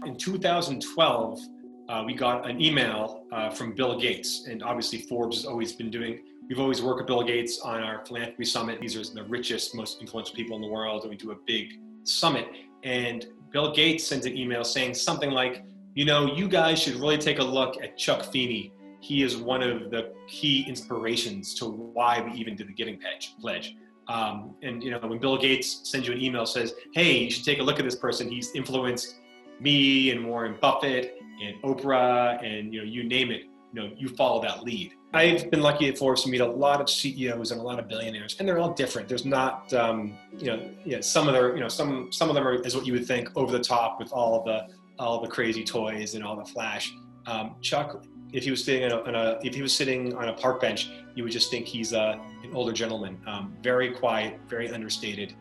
In 2012, we got an email from Bill Gates, and obviously Forbes has always been we've always worked with Bill Gates on our philanthropy summit. These are the richest, most influential people in the world, and we do a big summit. And Bill Gates sent an email saying something like, you guys should really take a look at Chuck Feeney. He is one of the key inspirations to why we even did the Giving Pledge. When Bill Gates sends you an email, says, hey, you should take a look at this person. He's influenced me and Warren Buffett and Oprah and you name it, you follow that lead. I've been lucky at Forbes to meet a lot of CEOs and a lot of billionaires, and they're all different. There's not, some of them are, is what you would think, over the top with all the crazy toys and all the flash. Chuck, if he was sitting on a park bench, you would just think he's an older gentleman. Very quiet, very understated.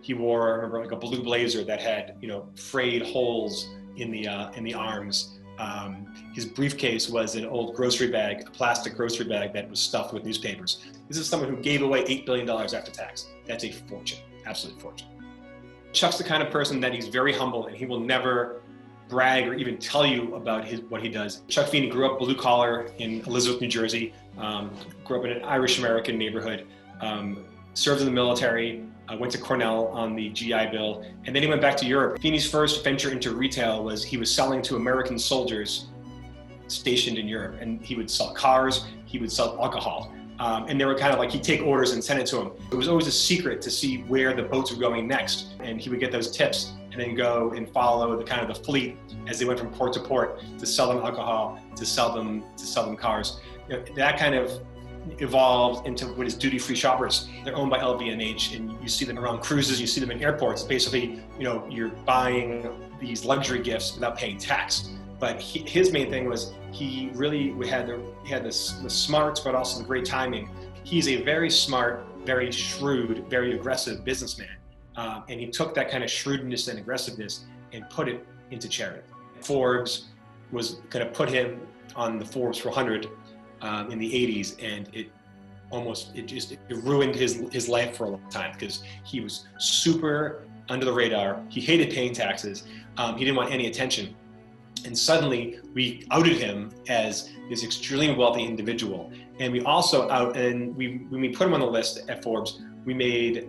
He wore, I remember, like a blue blazer that had, frayed holes in the arms. His briefcase was an old grocery bag, a plastic grocery bag that was stuffed with newspapers. This is someone who gave away $8 billion after tax. That's a fortune, absolute fortune. Chuck's the kind of person that he's very humble, and he will never brag or even tell you about what he does. Chuck Feeney grew up blue collar in Elizabeth, New Jersey, grew up in an Irish-American neighborhood, served in the military, went to Cornell on the GI Bill, and then he went back to Europe. Feeney's first venture into retail was he was selling to American soldiers stationed in Europe, and he would sell cars, he would sell alcohol. And they were kind of like, he'd take orders and send it to him. It was always a secret to see where the boats were going next, and he would get those tips and then go and follow the fleet as they went from port to port to sell them alcohol, to sell them cars. That kind of evolved into what is duty-free shoppers. They're owned by LVMH, and you see them around cruises, you see them in airports. Basically, you're buying these luxury gifts without paying tax. But his main thing was he really had the smarts, but also the great timing. He's a very smart, very shrewd, very aggressive businessman. And he took that kind of shrewdness and aggressiveness and put it into charity. Forbes was going to put him on the Forbes 400 in the 80s, and it ruined his life for a long time, because he was super under the radar. He hated paying taxes. He didn't want any attention. And suddenly we outed him as this extremely wealthy individual. And we also when we put him on the list at Forbes, we made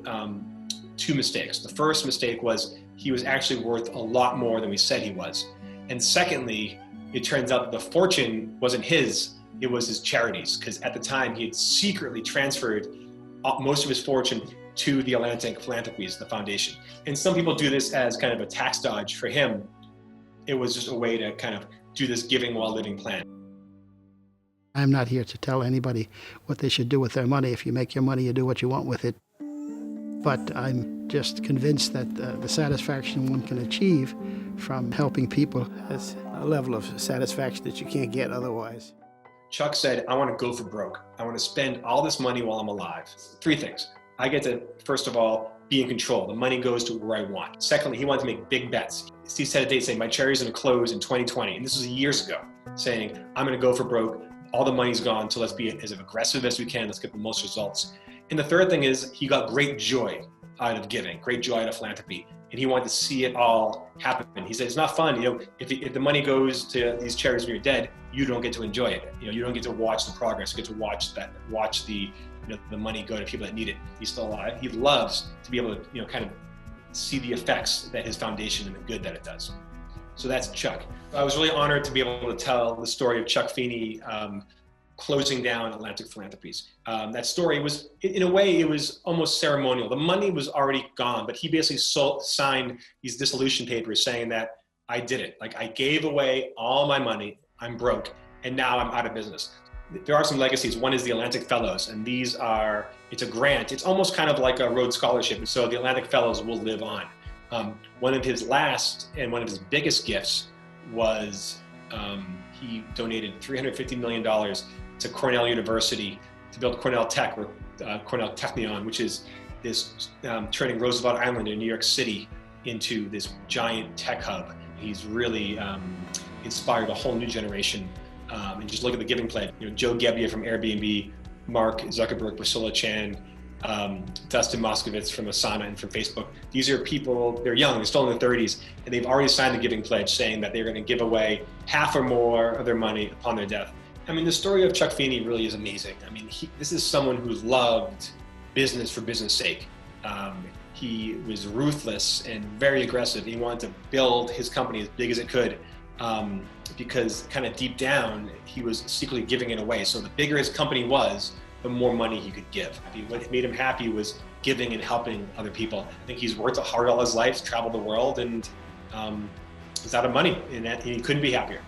two mistakes. The first mistake was he was actually worth a lot more than we said he was. And secondly, it turns out that the fortune wasn't his, it was his charities, because at the time he had secretly transferred most of his fortune to the Atlantic Philanthropies, the foundation. And some people do this as kind of a tax dodge. For him, it was just a way to kind of do this giving while living plan. I'm not here to tell anybody what they should do with their money. If you make your money, you do what you want with it. But I'm just convinced that the satisfaction one can achieve from helping people is a level of satisfaction that you can't get otherwise. Chuck said, I want to go for broke. I want to spend all this money while I'm alive. Three things. I get to, first of all, be in control. The money goes to where I want. Secondly, he wanted to make big bets. He set a date saying, my charity's going to close in 2020. And this was years ago, saying, I'm going to go for broke. All the money's gone, so let's be as aggressive as we can. Let's get the most results. And the third thing is he got great joy out of giving, great joy out of philanthropy. And he wanted to see it all happen. He said, it's not fun. If the money goes to these charities when you're dead, you don't get to enjoy it. You don't get to watch the progress. You get to watch the money go to people that need it. He's still alive. He loves to be able to, kind of see the effects that his foundation and the good that it does. So that's Chuck. I was really honored to be able to tell the story of Chuck Feeney closing down Atlantic Philanthropies. That story was, in a way, it was almost ceremonial. The money was already gone, but he basically signed these dissolution papers saying that I did it. Like, I gave away all my money, I'm broke, and now I'm out of business. There are some legacies. One is the Atlantic Fellows, and it's a grant. It's almost kind of like a Rhodes Scholarship, and so the Atlantic Fellows will live on. One of his last and one of his biggest gifts was he donated $350 million to Cornell University to build Cornell Tech, or Cornell Technion, which is this turning Roosevelt Island in New York City into this giant tech hub. He's really inspired a whole new generation. And just look at the Giving Pledge. Joe Gebbia from Airbnb, Mark Zuckerberg, Priscilla Chan, Dustin Moskovitz from Asana and from Facebook. These are people, they're young, they're still in their 30s, and they've already signed the giving pledge saying that they're going to give away half or more of their money upon their death. I mean, the story of Chuck Feeney really is amazing. I mean, this is someone who loved business for business sake. He was ruthless and very aggressive. He wanted to build his company as big as it could because kind of deep down, he was secretly giving it away. So the bigger his company was, the more money he could give. What made him happy was giving and helping other people. I think he's worked hard all his life, traveled the world, and is out of money, and he couldn't be happier.